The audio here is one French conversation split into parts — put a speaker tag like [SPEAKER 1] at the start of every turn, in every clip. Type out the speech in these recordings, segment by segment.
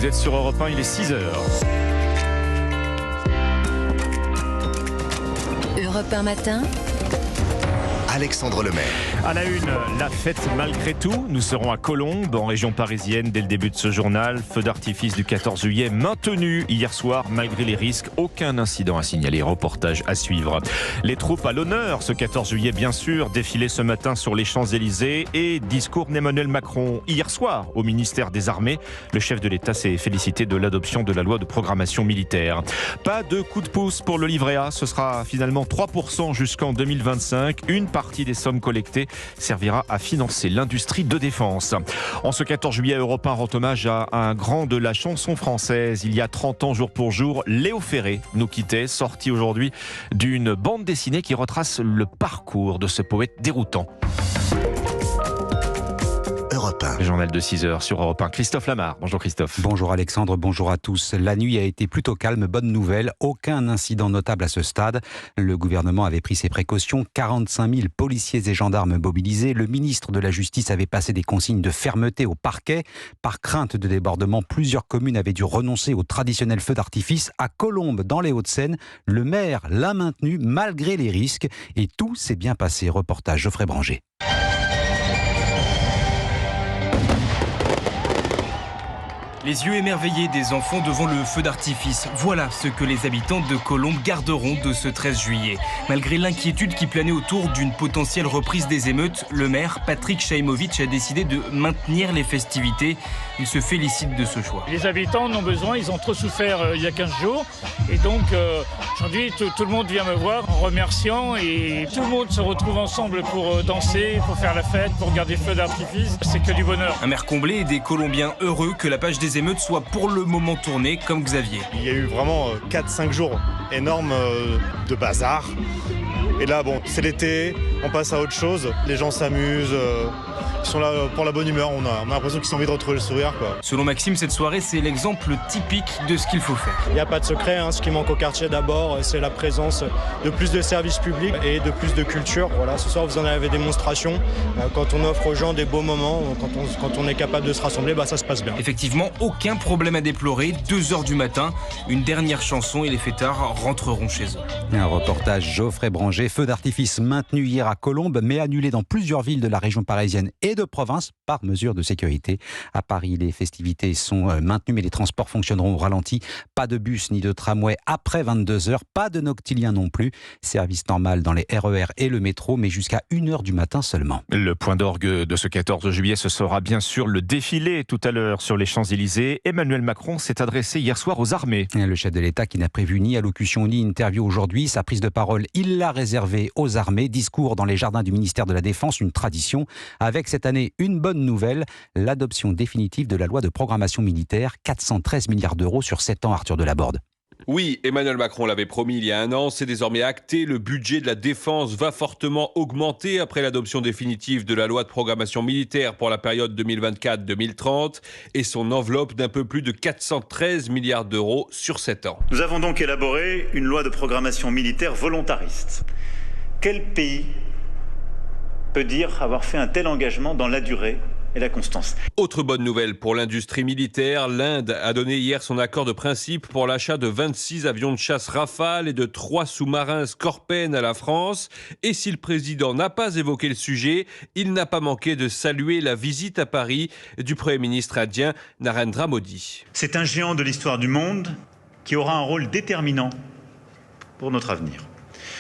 [SPEAKER 1] Vous êtes sur Europe 1, il est 6h.
[SPEAKER 2] Europe 1 matin.
[SPEAKER 3] Alexandre Lemaire.
[SPEAKER 1] À la une, la fête malgré tout. Nous serons à Colombes, en région parisienne, dès le début de ce journal. Feu d'artifice du 14 juillet maintenu hier soir, malgré les risques. Aucun incident à signaler. Reportage à suivre. Les troupes à l'honneur, ce 14 juillet, bien sûr. Défilé ce matin sur les Champs-Élysées et discours d'Emmanuel Macron. Hier soir, au ministère des Armées, le chef de l'État s'est félicité de l'adoption de la loi de programmation militaire. Pas de coup de pouce pour le livret A. Ce sera finalement 3% jusqu'en 2025. Une partie des sommes collectées servira à financer l'industrie de défense. En ce 14 juillet, Europe 1 rend hommage à un grand de la chanson française. Il y a 30 ans, jour pour jour, Léo Ferré nous quittait, sorti aujourd'hui d'une bande dessinée qui retrace le parcours de ce poète déroutant.
[SPEAKER 3] Europe 1.
[SPEAKER 1] Le journal de 6h sur Europe 1. Christophe Lamar. Bonjour Christophe.
[SPEAKER 4] Bonjour Alexandre, bonjour à tous. La nuit a été plutôt calme, bonne nouvelle. Aucun incident notable à ce stade. Le gouvernement avait pris ses précautions. 45 000 policiers et gendarmes mobilisés. Le ministre de la Justice avait passé des consignes de fermeté au parquet. Par crainte de débordement, plusieurs communes avaient dû renoncer au traditionnel feu d'artifice. À Colombes, dans les Hauts-de-Seine, le maire l'a maintenu malgré les risques. Et tout s'est bien passé. Reportage Geoffrey Branger.
[SPEAKER 5] Les yeux émerveillés des enfants devant le feu d'artifice. Voilà ce que les habitants de Colombes garderont de ce 13 juillet. Malgré l'inquiétude qui planait autour d'une potentielle reprise des émeutes, le maire, Patrick Chaïmovic, a décidé de maintenir les festivités. Il se félicite de ce choix.
[SPEAKER 6] Les habitants en ont besoin, ils ont trop souffert il y a 15 jours. Et donc aujourd'hui, tout le monde vient me voir en remerciant et tout le monde se retrouve ensemble pour danser, pour faire la fête, pour regarder le feu d'artifice. C'est que du bonheur.
[SPEAKER 5] Un maire comblé et des Colombiens heureux que la page des émeutes soit pour le moment tournée comme Xavier.
[SPEAKER 7] Il y a eu vraiment 4-5 jours énormes de bazar. Et là, bon, c'est l'été, on passe à autre chose, les gens s'amusent, ils sont là pour la bonne humeur, on a l'impression qu'ils ont envie de retrouver le sourire, quoi.
[SPEAKER 5] Selon Maxime, cette soirée, c'est l'exemple typique de ce qu'il faut faire.
[SPEAKER 8] Il n'y a pas de secret, ce qui manque au quartier d'abord, c'est la présence de plus de services publics et de plus de culture. Voilà, ce soir, vous en avez démonstration. Quand on offre aux gens des beaux moments, quand on est capable de se rassembler, ça se passe bien.
[SPEAKER 5] Effectivement, aucun problème à déplorer. 2h du matin, une dernière chanson et les fêtards rentreront chez eux.
[SPEAKER 4] Un reportage Geoffrey Branger. Feu d'artifice maintenu hier à Colombes, mais annulé dans plusieurs villes de la région parisienne et de province par mesure de sécurité. À Paris, les festivités sont maintenues, mais les transports fonctionneront au ralenti. Pas de bus ni de tramway après 22h, pas de noctilien non plus. Service normal dans les RER et le métro, mais jusqu'à 1h du matin seulement.
[SPEAKER 1] Le point d'orgue de ce 14 juillet, ce sera bien sûr le défilé tout à l'heure sur les Champs-Élysées. Emmanuel Macron s'est adressé hier soir aux armées.
[SPEAKER 4] Le chef de l'État qui n'a prévu ni allocution ni interview aujourd'hui, sa prise de parole, il l'a réservée aux armées. Discours dans les jardins du ministère de la Défense, une tradition. Avec cette année, une bonne nouvelle, l'adoption définitive de la loi de programmation militaire, 413 milliards d'euros sur 7 ans, Arthur Delaborde.
[SPEAKER 9] Oui, Emmanuel Macron l'avait promis il y a un an, c'est désormais acté. Le budget de la défense va fortement augmenter après l'adoption définitive de la loi de programmation militaire pour la période 2024-2030 et son enveloppe d'un peu plus de 413 milliards d'euros sur 7 ans.
[SPEAKER 10] Nous avons donc élaboré une loi de programmation militaire volontariste. Quel pays peut dire avoir fait un tel engagement dans la durée et la constance?
[SPEAKER 9] Autre bonne nouvelle pour l'industrie militaire, l'Inde a donné hier son accord de principe pour l'achat de 26 avions de chasse Rafale et de 3 sous-marins Scorpène à la France. Et si le président n'a pas évoqué le sujet, il n'a pas manqué de saluer la visite à Paris du Premier ministre indien Narendra Modi.
[SPEAKER 10] C'est un géant de l'histoire du monde qui aura un rôle déterminant pour notre avenir.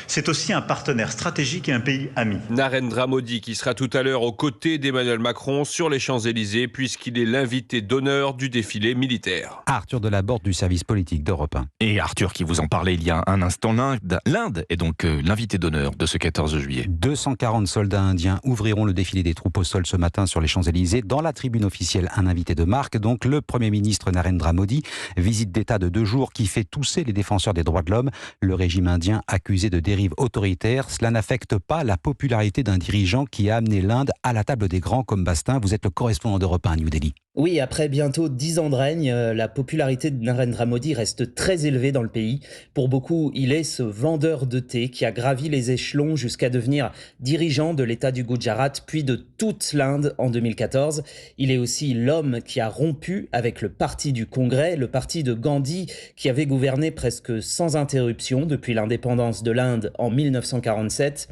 [SPEAKER 10] C'est aussi un partenaire stratégique et un pays ami.
[SPEAKER 9] Narendra Modi qui sera tout à l'heure aux côtés d'Emmanuel Macron sur les Champs-Élysées puisqu'il est l'invité d'honneur du défilé militaire.
[SPEAKER 4] Arthur Delaborde du service politique d'Europe 1.
[SPEAKER 1] Et Arthur qui vous en parlait il y a un instant, l'Inde est donc l'invité d'honneur de ce 14 juillet.
[SPEAKER 4] 240 soldats indiens ouvriront le défilé des troupes au sol ce matin sur les Champs-Élysées. Dans la tribune officielle, un invité de marque, donc le Premier ministre Narendra Modi. Visite d'État de 2 jours qui fait tousser les défenseurs des droits de l'homme. Le régime indien accusé de dérive autoritaire, cela n'affecte pas la popularité d'un dirigeant qui a amené l'Inde à la table des grands comme Bastin. Vous êtes le correspondant d'Europe 1 à New Delhi.
[SPEAKER 11] Oui, après bientôt 10 ans de règne, la popularité de Narendra Modi reste très élevée dans le pays. Pour beaucoup, il est ce vendeur de thé qui a gravi les échelons jusqu'à devenir dirigeant de l'État du Gujarat, puis de toute l'Inde en 2014. Il est aussi l'homme qui a rompu avec le parti du Congrès, le parti de Gandhi, qui avait gouverné presque sans interruption depuis l'indépendance de l'Inde en 1947.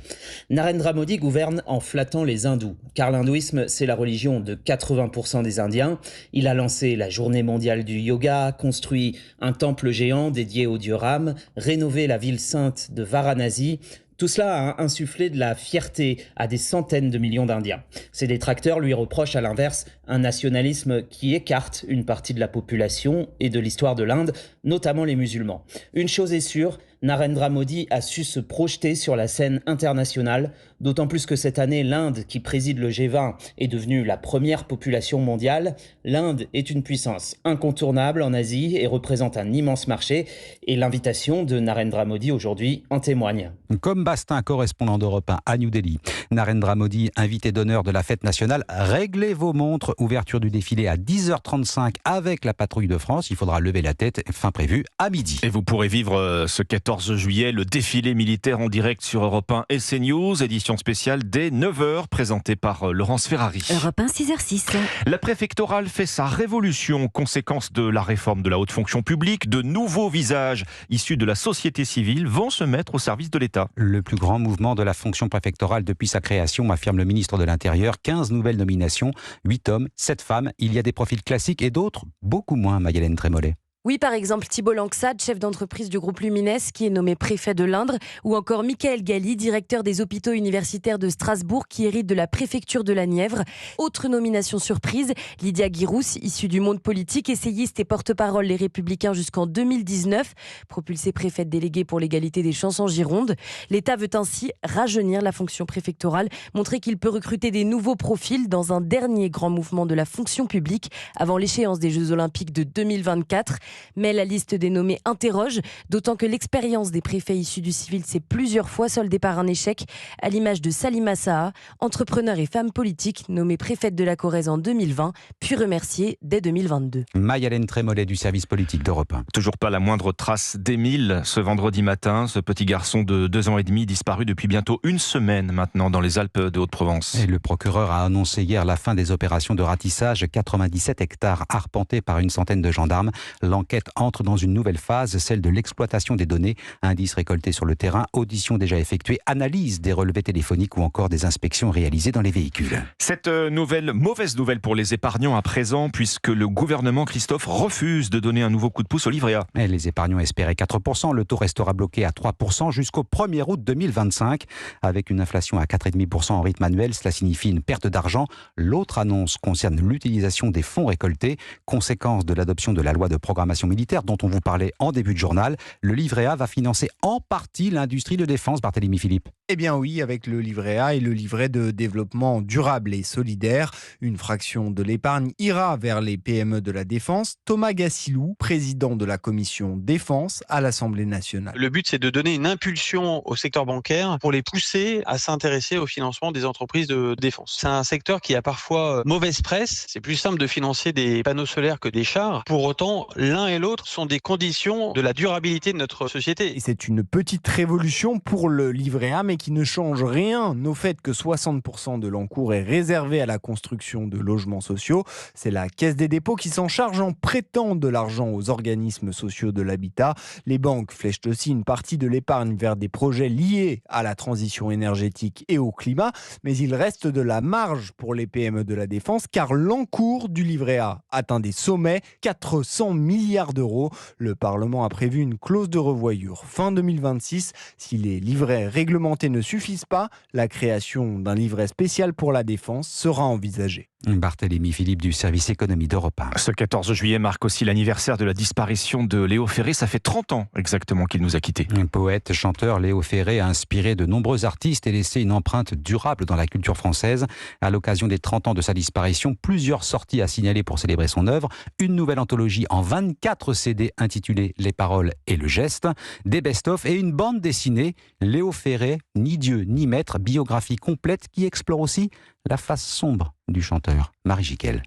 [SPEAKER 11] Narendra Modi gouverne en flattant les hindous, car l'hindouisme, c'est la religion de 80% des Indiens. Il a lancé la journée mondiale du yoga, construit un temple géant dédié au dieu Ram, rénové la ville sainte de Varanasi. Tout cela a insufflé de la fierté à des centaines de millions d'Indiens. Ses détracteurs lui reprochent à l'inverse un nationalisme qui écarte une partie de la population et de l'histoire de l'Inde, notamment les musulmans. Une chose est sûre, Narendra Modi a su se projeter sur la scène internationale, d'autant plus que cette année, l'Inde, qui préside le G20, est devenue la première population mondiale. L'Inde est une puissance incontournable en Asie et représente un immense marché. Et l'invitation de Narendra Modi aujourd'hui en témoigne.
[SPEAKER 4] Comme Bastin, correspondant d'Europe 1 à New Delhi. Narendra Modi, invité d'honneur de la fête nationale. Réglez vos montres. Ouverture du défilé à 10h35 avec la patrouille de France. Il faudra lever la tête. Fin prévue à midi.
[SPEAKER 1] Et vous pourrez vivre ce 14 juillet le défilé militaire en direct sur Europe 1 et CNews. Édition spéciale dès 9h, présentée par Laurence Ferrari.
[SPEAKER 2] Europe 1, 6h06.
[SPEAKER 1] La préfectorale fait sa révolution, conséquence de la réforme de la haute fonction publique. De nouveaux visages issus de la société civile vont se mettre au service de l'État.
[SPEAKER 4] Le plus grand mouvement de la fonction préfectorale depuis sa création, affirme le ministre de l'Intérieur. 15 nouvelles nominations, 8 hommes, 7 femmes. Il y a des profils classiques et d'autres beaucoup moins, Maï-Hélène Trémollet.
[SPEAKER 12] Oui, par exemple, Thibault Langsade, chef d'entreprise du groupe Lumines, qui est nommé préfet de l'Indre, ou encore Michael Galli, directeur des hôpitaux universitaires de Strasbourg, qui hérite de la préfecture de la Nièvre. Autre nomination surprise, Lydia Guirousse, issue du monde politique, essayiste et porte-parole Les Républicains jusqu'en 2019, propulsée préfète déléguée pour l'égalité des chances en Gironde. L'État veut ainsi rajeunir la fonction préfectorale, montrer qu'il peut recruter des nouveaux profils dans un dernier grand mouvement de la fonction publique avant l'échéance des Jeux Olympiques de 2024. Mais la liste des nommés interroge, d'autant que l'expérience des préfets issus du civil s'est plusieurs fois soldée par un échec, à l'image de Salima Saha, entrepreneur et femme politique nommée préfète de la Corrèze en 2020, puis remerciée dès 2022.
[SPEAKER 4] Maï-Hélène Trémollet du service politique d'Europe 1.
[SPEAKER 1] Toujours pas la moindre trace d'Émile ce vendredi matin, ce petit garçon de 2 ans et demi disparu depuis bientôt une semaine maintenant dans les Alpes de Haute-Provence.
[SPEAKER 4] Et le procureur a annoncé hier la fin des opérations de ratissage, 97 hectares arpentés par une centaine de gendarmes. L'enquête entre dans une nouvelle phase, celle de l'exploitation des données, indices récoltés sur le terrain, auditions déjà effectuées, analyse des relevés téléphoniques ou encore des inspections réalisées dans les véhicules.
[SPEAKER 1] Cette mauvaise nouvelle pour les épargnants à présent, puisque le gouvernement, Christophe, refuse de donner un nouveau coup de pouce au livret A.
[SPEAKER 4] Et les épargnants espéraient 4%, le taux restera bloqué à 3% jusqu'au 1er août 2025. Avec une inflation à 4,5% en rythme annuel, cela signifie une perte d'argent. L'autre annonce concerne l'utilisation des fonds récoltés, conséquence de l'adoption de la loi de programmation militaire dont on vous parlait en début de journal. Le livret A va financer en partie l'industrie de défense, Barthélémy Philippe.
[SPEAKER 13] Eh bien oui, avec le livret A et le livret de développement durable et solidaire, une fraction de l'épargne ira vers les PME de la défense. Thomas Gassilou, président de la commission défense à l'Assemblée nationale.
[SPEAKER 14] Le but, c'est de donner une impulsion au secteur bancaire pour les pousser à s'intéresser au financement des entreprises de défense. C'est un secteur qui a parfois mauvaise presse. C'est plus simple de financer des panneaux solaires que des chars. Pour autant, l'un et l'autre sont des conditions de la durabilité de notre société.
[SPEAKER 13] Et c'est une petite révolution pour le livret A, mais qui ne change rien au fait que 60% de l'encours est réservé à la construction de logements sociaux. C'est la Caisse des dépôts qui s'en charge en prêtant de l'argent aux organismes sociaux de l'habitat. Les banques flèchent aussi une partie de l'épargne vers des projets liés à la transition énergétique et au climat, mais il reste de la marge pour les PME de la défense, car l'encours du livret A atteint des sommets, 400 milliards d'euros. Le Parlement a prévu une clause de revoyure fin 2026. Si les livrets réglementés ne suffisent pas, la création d'un livret spécial pour la défense sera envisagée.
[SPEAKER 4] Barthélémy Philippe du service économie d'Europe 1.
[SPEAKER 1] Ce 14 juillet marque aussi l'anniversaire de la disparition de Léo Ferré. Ça fait 30 ans exactement qu'il nous a quittés.
[SPEAKER 4] Un poète, chanteur, Léo Ferré a inspiré de nombreux artistes et laissé une empreinte durable dans la culture française. À l'occasion des 30 ans de sa disparition, plusieurs sorties à signaler pour célébrer son œuvre. Une nouvelle anthologie en 24 CD intitulée Les paroles et le geste. Des best-of et une bande dessinée. Léo Ferré, ni Dieu ni maître, biographie complète qui explore aussi la face sombre du chanteur. Marie Jiquel.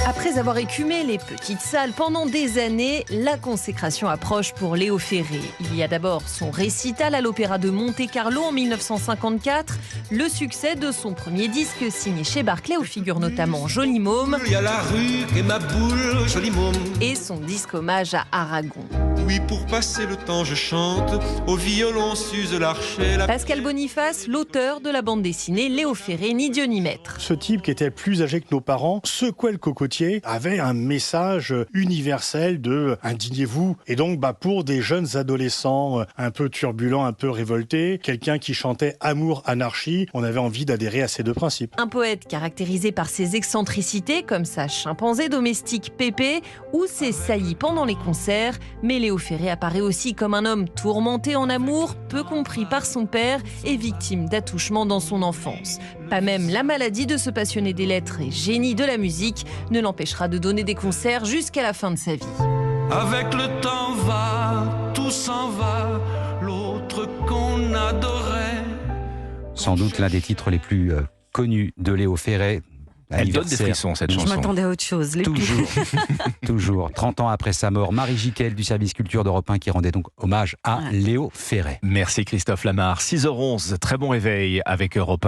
[SPEAKER 15] Après avoir écumé les petites salles pendant des années, la consécration approche pour Léo Ferré. Il y a d'abord son récital à l'Opéra de Monte-Carlo en 1954, le succès de son premier disque signé chez Barclay où figure notamment Joli Môme.
[SPEAKER 16] Il y a la rue et ma boule, Joli Môme.
[SPEAKER 15] Et son disque hommage à Aragon.
[SPEAKER 16] Oui, pour passer le temps, je chante, au violon s'use l'archet.
[SPEAKER 15] Pascal Boniface, l'auteur de la bande dessinée Léo Ferré, ni Dieu ni maître.
[SPEAKER 17] Ce type qui était plus âgé que nos parents secouait le cocotier, avait un message universel de indignez-vous. Et donc, pour des jeunes adolescents un peu turbulents, un peu révoltés, quelqu'un qui chantait amour, anarchie, on avait envie d'adhérer à ces deux principes.
[SPEAKER 15] Un poète caractérisé par ses excentricités, comme sa chimpanzé domestique Pépé, ou ses saillies pendant les concerts, mais Léo Ferré apparaît aussi comme un homme tourmenté en amour, peu compris par son père et victime d'attouchements dans son enfance. Pas même la maladie de ce passionné des lettres et génie de la musique ne l'empêchera de donner des concerts jusqu'à la fin de sa vie.
[SPEAKER 16] Avec le temps va, tout s'en va, l'autre qu'on adorait.
[SPEAKER 4] Sans doute l'un des titres les plus connus de Léo Ferré.
[SPEAKER 1] Elle donne des frissons, cette chanson.
[SPEAKER 18] Je m'attendais à autre chose.
[SPEAKER 4] Toujours. 30 ans après sa mort, Marie Jiquel du service culture d'Europe 1 qui rendait donc hommage à Léo Ferré.
[SPEAKER 1] Merci Christophe Lamar. 6h11, très bon réveil avec Europe 1.